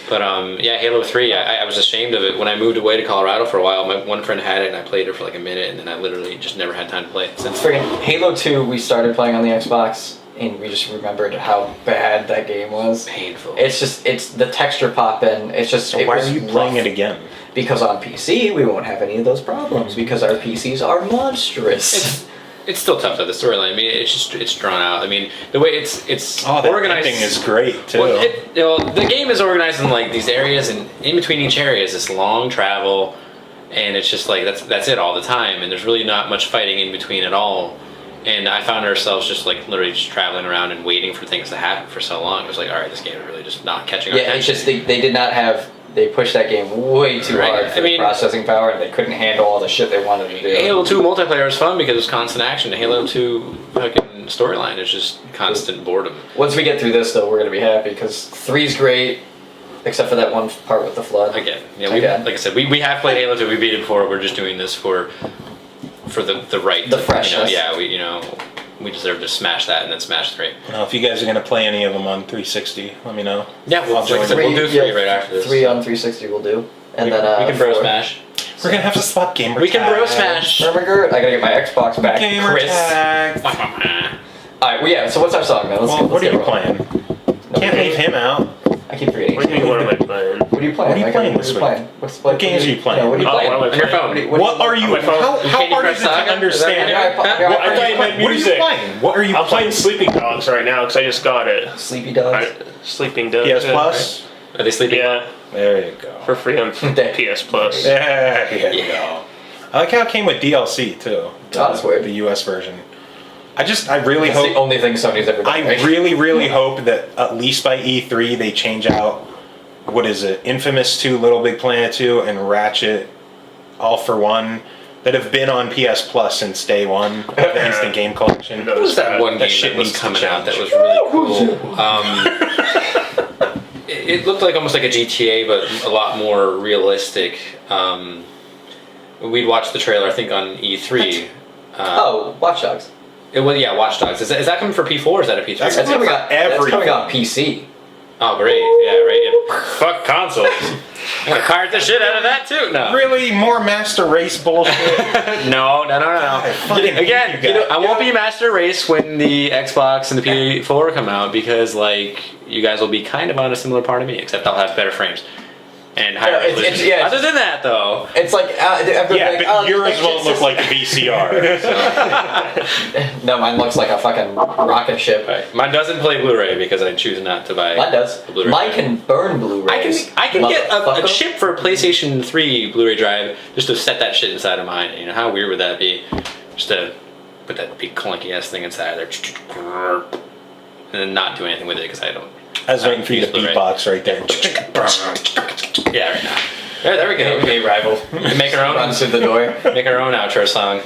But yeah, Halo 3, I was ashamed of it. When I moved away to Colorado for a while, my one friend had it and I played it for like a minute and then I literally just never had time to play it since. Friggin' Halo 2, we started playing on the Xbox, and we just remembered how bad that game was. Painful. It's the texture popping. It's just. So it why was are you rough. playing it again? Because on PC, we won't have any of those problems because our PCs are monstrous. It's still tough though, the storyline. I mean, it's drawn out. I mean, the way it's Oh, the organized ending is great too. Well, the game is organized in like these areas, and in between each area is this long travel, and it's just like that's it all the time, and there's really not much fighting in between at all. And I found ourselves just like literally just traveling around and waiting for things to happen for so long. It was like, all right, this game is really just not catching our Yeah, it's attention. just they did not have. They pushed that game way too Right. hard for I mean- the processing power, and they couldn't handle all the shit they wanted to do. Halo 2 multiplayer is fun because it's constant action. Halo 2 fucking storyline is just constant boredom. Once we get through this, though, we're gonna be happy because 3's great, except for that one part with the flood. Again, yeah, Again. like I said, we have played Halo 2. We beat it before. We're just doing this for the right. The freshness. We deserve to smash that and then smash 3. Well, if you guys are gonna play any of them on 360, let me know. Yeah, well, I'll join like I said, you. we'll do 3 right after this. 3 on 360 will do, and we, then we can bro 4. smash. We're gonna have to swap gamer. We can bro tags. smash. Remember, I gotta get my Xbox back. Gamer Chris. tag. Alright, well, yeah, so what's our song, man? Well, what are get you rolling. playing? Can't leave him out. I keep forgetting. What do you mean, what am I playing? What are you playing? What are you Like, playing what this are you week? playing? What games are you playing? Yeah, what are you Oh, playing? what am I On your playing? phone. What are you? my phone. How Candy hard Crush is it to Saga? understand? Is that- What Yeah, are I thought you meant What are you music. playing? What are you I'm playing playing? Sleeping Dogs right now because I just got it. Sleepy Dogs. Sleeping Dogs. PS Plus. Are they sleeping? Yeah, There you go. for free on PS Plus. There you go. I like how it came with DLC too. That's weird. The US version. I really That's the hope. only thing Sony's ever done. I right? really hope that at least by E3 they change out what is it, Infamous 2, Little Big Planet 2, and Ratchet All for One that have been on PS Plus since day one. The Instant Game Collection. What was that one That game shit that was needs to coming out that change. was really cool? It looked like almost like a GTA, but a lot more realistic. We'd watched the trailer, I think, on E3. Oh, Watch Dogs. It was, yeah, Watch Dogs. Is that coming for P4 or is that a P3? That's That's coming for on. That's coming everything. on PC. Oh, great. Yeah, right. Yeah. Fuck consoles. I'm going to cart the shit out of that, too. No. Really? More Master Race bullshit? No. fucking Again, hate you guys. I won't be Master Race when the Xbox and the PS4 come out because, like, you guys will be kind of on a similar part of me, except I'll have better frames and higher Yeah, it's- resolution. yeah, Other than that, though, It's like Yeah, like, but oh, yours this won't look like a VCR. So. No, mine looks like a fucking rocket ship. right. Mine doesn't play Blu-ray because I choose not to buy. Mine does. a Blu-ray Mine drive. can burn Blu-rays. I can get a Motherfucker. chip for a PlayStation 3 Blu-ray drive just to set that shit inside of mine. You know, how weird would that be? Just to put that big clunky ass thing inside there and then not do anything with it because I don't. I was waiting for you to Use Blu-ray. beatbox right there. Yeah, right now. There we go. Gay rival. Make our own. Runs through the door. Make our own outro song.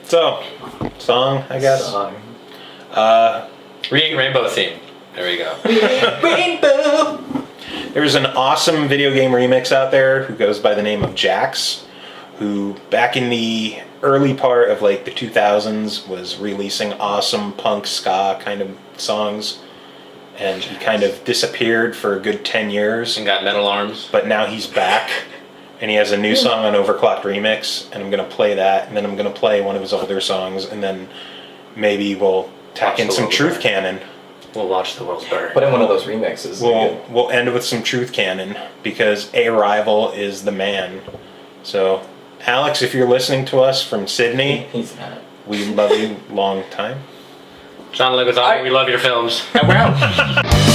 So, song, I guess. Song. Reading Rainbow theme. There we go. Rainbow. There's an awesome video game remix out there who goes by the name of JAXX, who back in the early part of like the 2000s was releasing awesome punk ska kind of songs, and he kind of disappeared for a good 10 years. And got metal arms. But now he's back, and he has a new song on Overclocked Remix, and I'm going to play that, and then I'm going to play one of his older songs, and then maybe we'll tack in some Truth Cannon. We'll watch the world burn. Put in one of those remixes. We'll end with some Truth Cannon, because A Rival is the man. So, Alex, if you're listening to us from Sydney, He's not. we love you long time. John Leguizamo, we love your films. And we're out.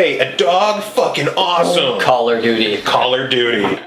way, a dog fucking awesome. Call of Duty. Call of Duty.